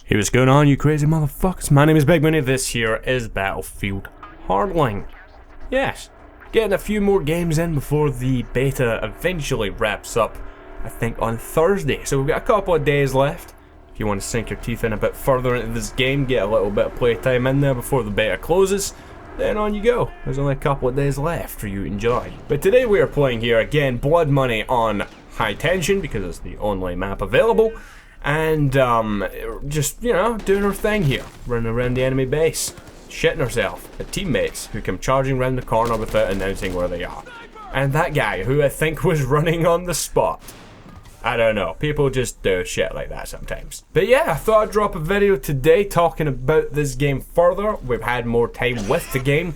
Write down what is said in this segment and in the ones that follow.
Hey, what's going on, you crazy motherfuckers? My name is Big Money. This here is Battlefield Hardline. Yes, getting a few more games in before the beta eventually wraps up, I think on Thursday. So we've got a couple of days left. If you want to sink your teeth in a bit further into this game, get a little bit of playtime in there before the beta closes, then on you go. There's only a couple of days left for you to enjoy. But today we are playing here again Blood Money on high tension because it's the only map available. And just, you know, doing her thing here, running around the enemy base, shitting herself at teammates who come charging around the corner without announcing where they are. And that guy who I think was running on the spot. I don't know, people just do shit like that sometimes. But yeah, I thought I'd drop a video today talking about this game further. We've had more time with the game.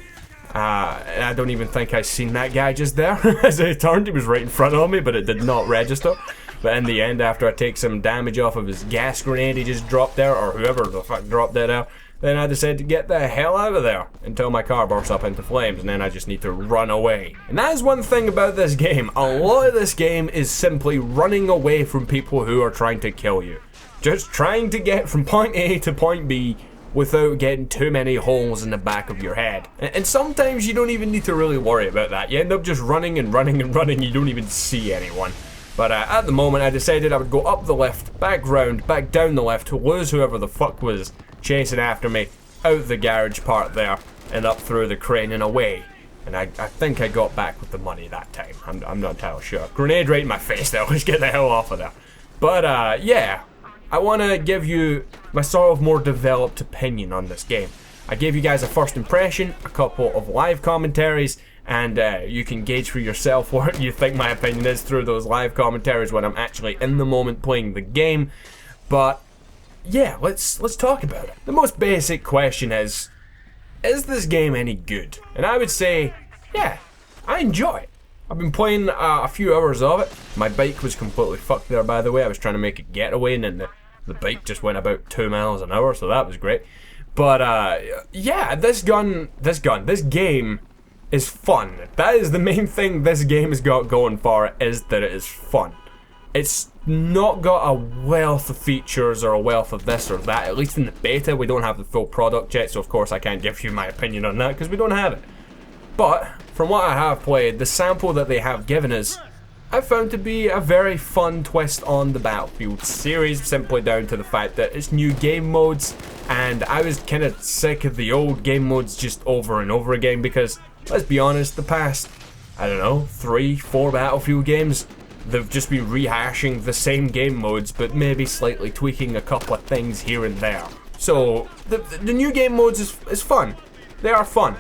I don't even think I seen that guy just there. As I turned, he was right in front of me, but it did not register. But in the end, after I take some damage off of his gas grenade he just dropped there, or whoever the fuck dropped that out, then I decided to get the hell out of there until my car bursts up into flames, and then I just need to run away. And that is one thing about this game. A lot of this game is simply running away from people who are trying to kill you. Just trying to get from point A to point B without getting too many holes in the back of your head. And sometimes you don't even need to really worry about that. You end up just running and running and running, you don't even see anyone. But at the moment I decided I would go up the left, back round, back down the left to lose whoever the fuck was chasing after me, out the garage part there, and up through the crane and away. And I think I got back with the money that time. I'm not entirely sure. Grenade right in my face there, let's get the hell off of there. But yeah, I want to give you my sort of more developed opinion on this game. I gave you guys a first impression, a couple of live commentaries, and you can gauge for yourself what you think my opinion is through those live commentaries when I'm actually in the moment playing the game. But yeah, let's talk about it. The most basic question is this game any good? And I would say, yeah, I enjoy it. I've been playing a few hours of it. My bike was completely fucked there, by the way. I was trying to make a getaway, and then the bike just went about 2 miles an hour, so that was great. But yeah, this game is fun. That is the main thing this game has got going for it, is that it is fun. It's not got a wealth of features or a wealth of this or that. At least in the beta, we don't have the full product yet, so of course I can't give you my opinion on that because we don't have it. But from what I have played, the sample that they have given us, I've found to be a very fun twist on the Battlefield series, simply down to the fact that it's new game modes, and I was kind of sick of the old game modes just over and over again because, let's be honest, the past, I don't know, 3-4 Battlefield games, they've just been rehashing the same game modes, but maybe slightly tweaking a couple of things here and there. So, the new game modes is fun. They are fun.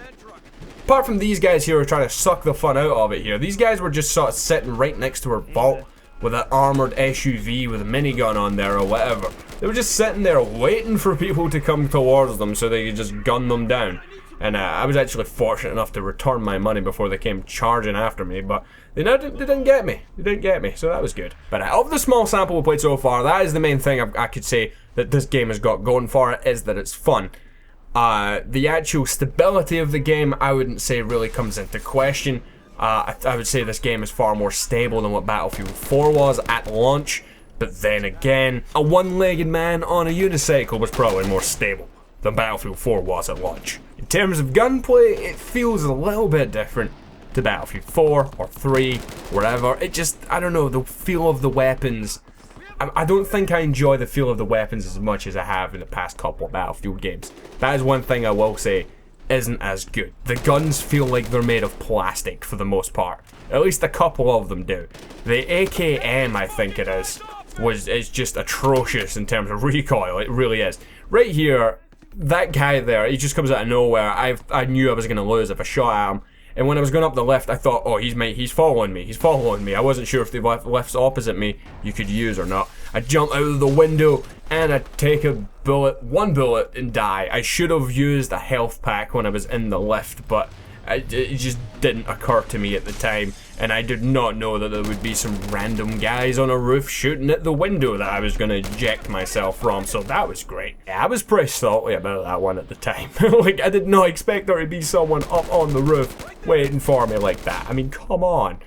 Apart from these guys here who are trying to suck the fun out of it here, these guys were just sort of sitting right next to her vault with an armoured SUV with a minigun on there or whatever. They were just sitting there waiting for people to come towards them so they could just gun them down. And I was actually fortunate enough to return my money before they came charging after me, but they didn't get me. They didn't get me, so that was good. But of the small sample we played so far, that is the main thing I could say that this game has got going for it, is that it's fun. The actual stability of the game, I wouldn't say really comes into question. I would say this game is far more stable than what Battlefield 4 was at launch, but then again, a one-legged man on a unicycle was probably more stable than Battlefield 4 was at launch. In terms of gunplay, it feels a little bit different to Battlefield 4 or 3, wherever. It just, I don't know, the feel of the weapons. I don't think I enjoy the feel of the weapons as much as I have in the past couple of Battlefield games. That is one thing I will say isn't as good. The guns feel like they're made of plastic for the most part. At least a couple of them do. The AKM, I think it is just atrocious in terms of recoil. It really is. Right here, that guy there, he just comes out of nowhere. I knew I was going to lose if I shot at him. And when I was going up the left, I thought, oh, he's following me. He's following me. I wasn't sure if the left's opposite me you could use or not. I jump out of the window and I take a bullet, one bullet, and die. I should have used a health pack when I was in the lift, but it just didn't occur to me at the time. And I did not know that there would be some random guys on a roof shooting at the window that I was going to eject myself from, so that was great. Yeah, I was pretty salty about that one at the time. Like, I did not expect there to be someone up on the roof waiting for me like that. I mean, come on.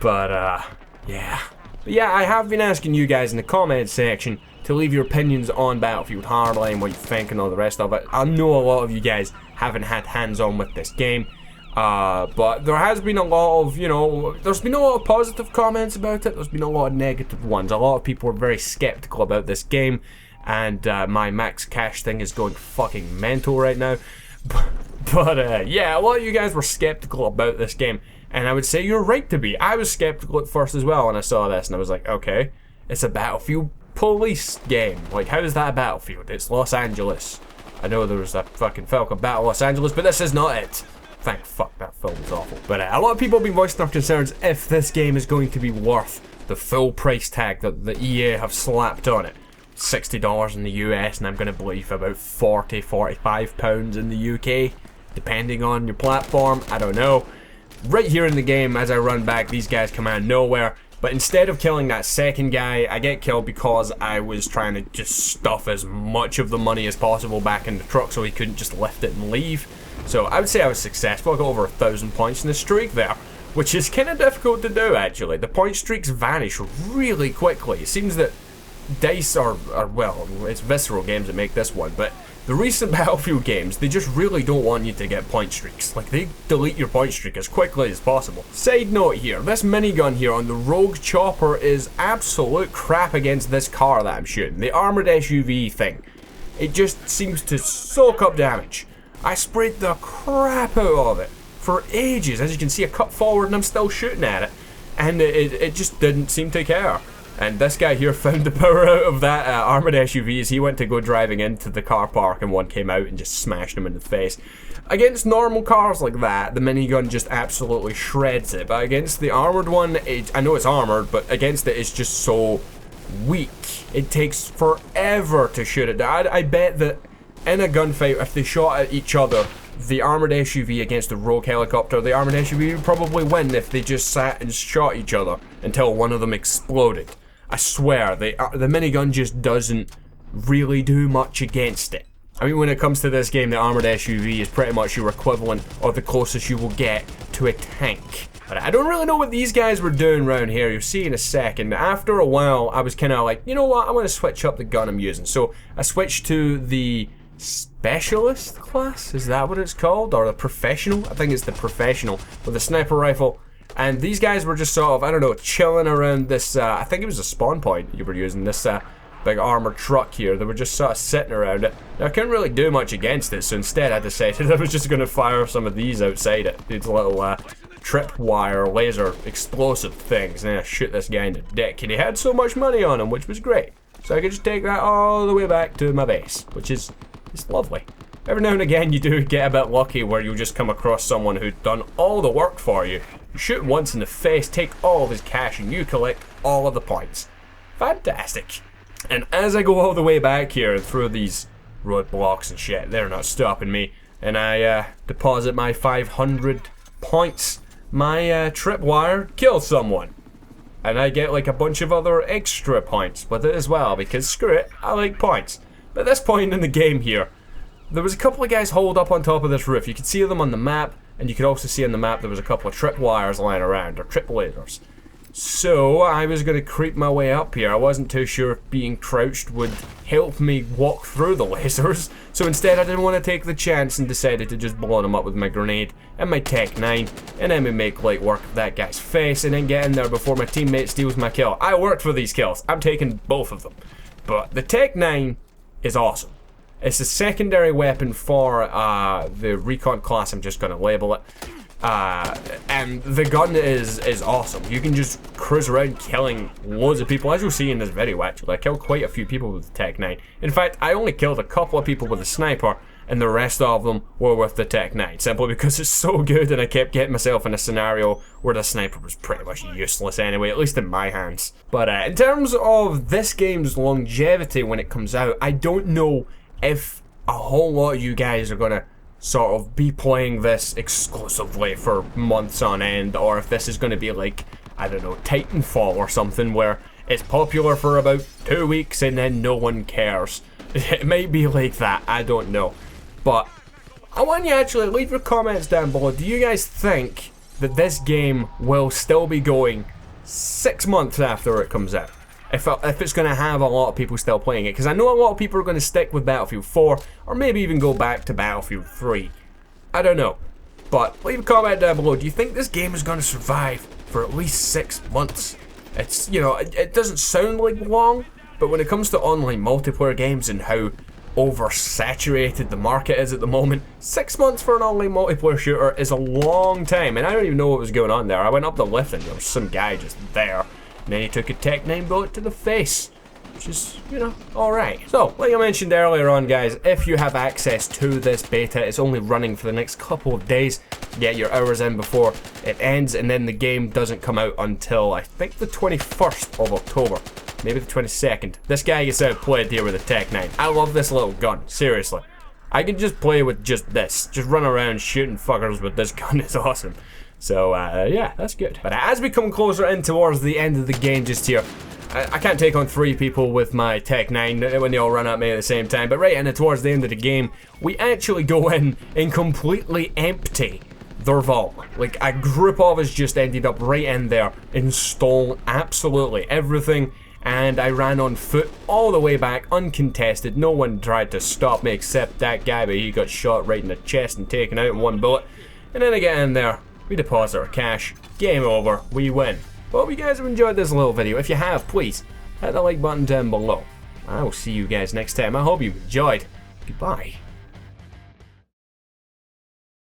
But, yeah. But yeah, I have been asking you guys in the comments section to leave your opinions on Battlefield Hardline, what you think and all the rest of it. I know a lot of you guys haven't had hands-on with this game, but there has been a lot of, there's been a lot of positive comments about it, there's been a lot of negative ones. A lot of people are very skeptical about this game, and my max cash thing is going fucking mental right now. But yeah, a lot of you guys were skeptical about this game, and I would say you're right to be. I was skeptical at first as well when I saw this, and I was like, okay, it's a Battlefield police game. Like, how is that a Battlefield? It's Los Angeles. I know there was a fucking film called Battle Los Angeles, but this is not it. Thank fuck, that film was awful. But a lot of people have been voicing their concerns if this game is going to be worth the full price tag that the EA have slapped on it. $60 in the US, and I'm going to believe about £40–45 in the UK, depending on your platform. I don't know. Right here in the game, as I run back, these guys come out of nowhere. But instead of killing that second guy, I get killed because I was trying to just stuff as much of the money as possible back in the truck so he couldn't just lift it and leave. So I would say I was successful. I got over 1,000 points in the streak there, which is kind of difficult to do actually. The point streaks vanish really quickly. It seems that DICE are well, it's Visceral Games that make this one, but the recent Battlefield games, they just really don't want you to get point streaks. Like, they delete your point streak as quickly as possible. Side note here, this minigun here on the Rogue Chopper is absolute crap against this car that I'm shooting. The armored SUV thing. It just seems to soak up damage. I sprayed the crap out of it for ages. As you can see, I cut forward and I'm still shooting at it. And it just didn't seem to care. And this guy here found the power out of that armoured SUV as he went to go driving into the car park and one came out and just smashed him in the face. Against normal cars like that, the minigun just absolutely shreds it. But against the armoured one, I know it's armoured, but against it, it's just so weak. It takes forever to shoot it down. I bet that in a gunfight, if they shot at each other, the armoured SUV against the rogue helicopter, the armoured SUV would probably win if they just sat and shot each other until one of them exploded. I swear, the minigun just doesn't really do much against it. I mean, when it comes to this game, the armoured SUV is pretty much your equivalent or the closest you will get to a tank. But I don't really know what these guys were doing around here. You'll see in a second. After a while, I was kind of like, you know what, I want to switch up the gun I'm using. So I switched to the Specialist class, is that what it's called? Or the Professional? I think it's the Professional with a sniper rifle. And these guys were just sort of, I don't know, chilling around this, I think it was a spawn point you were using, this big armored truck here. They were just sort of sitting around it. Now, I couldn't really do much against it, so instead I decided I was just going to fire some of these outside it. These little tripwire laser explosive things, and then I shoot this guy in the dick. And he had so much money on him, which was great. So I could just take that all the way back to my base, which is it's lovely. Every now and again you do get a bit lucky where you'll just come across someone who'd done all the work for you. You shoot him once in the face, take all of his cash, and you collect all of the points. Fantastic. And as I go all the way back here and through these roadblocks and shit, they're not stopping me. And I deposit my 500 points. My tripwire kills someone. And I get like a bunch of other extra points with it as well, because screw it, I like points. But at this point in the game here, there was a couple of guys holed up on top of this roof. You could see them on the map, and you could also see on the map there was a couple of tripwires lying around, or trip lasers. So I was going to creep my way up here. I wasn't too sure if being crouched would help me walk through the lasers, so instead I didn't want to take the chance and decided to just blow them up with my grenade and my Tech 9, and then we make light work of that guy's face and then get in there before my teammate steals my kill. I worked for these kills. I'm taking both of them. But the Tech 9 is awesome. It's a secondary weapon for the Recon class, I'm just going to label it. And the gun is awesome. You can just cruise around killing loads of people, as you'll see in this video actually. I killed quite a few people with the Tech 9. In fact, I only killed a couple of people with the sniper, and the rest of them were with the Tech 9, simply because it's so good and I kept getting myself in a scenario where the sniper was pretty much useless anyway, at least in my hands. But in terms of this game's longevity when it comes out, I don't know if a whole lot of you guys are gonna sort of be playing this exclusively for months on end, or if this is gonna be like, I don't know, Titanfall or something where it's popular for about 2 weeks and then no one cares. It might be like that, I don't know. But I want you to actually leave your comments down below. Do you guys think that this game will still be going 6 months after it comes out. If it's going to have a lot of people still playing it, because I know a lot of people are going to stick with Battlefield 4, or maybe even go back to Battlefield 3. I don't know. But leave a comment down below. Do you think this game is going to survive for at least 6 months? It's, you know, it doesn't sound like long, but when it comes to online multiplayer games and how oversaturated the market is at the moment, 6 months for an online multiplayer shooter is a long time, and I don't even know what was going on there. I went up the lift and there was some guy just there. And then he took a Tech-9 bullet to the face, which is, you know, alright. So, like I mentioned earlier on, guys, if you have access to this beta, it's only running for the next couple of days. Get your hours in before it ends, and then the game doesn't come out until, I think, the 21st of October. Maybe the 22nd. This guy gets outplayed here with a Tech-9. I love this little gun, seriously. I can just play with just this. Just run around shooting fuckers with this gun, it's awesome. So, yeah, that's good. But as we come closer in towards the end of the game just here, I can't take on 3 people with my Tech-9 when they all run at me at the same time, but right in it towards the end of the game, we actually go in and completely empty their vault. Like, a group of us just ended up right in there and stole absolutely everything, and I ran on foot all the way back, uncontested. No one tried to stop me except that guy, but he got shot right in the chest and taken out in 1 bullet. And then I get in there, we deposit our cash, game over, we win. Hope you guys have enjoyed this little video. If you have, please hit the like button down below. I will see you guys next time. I hope you enjoyed. Goodbye.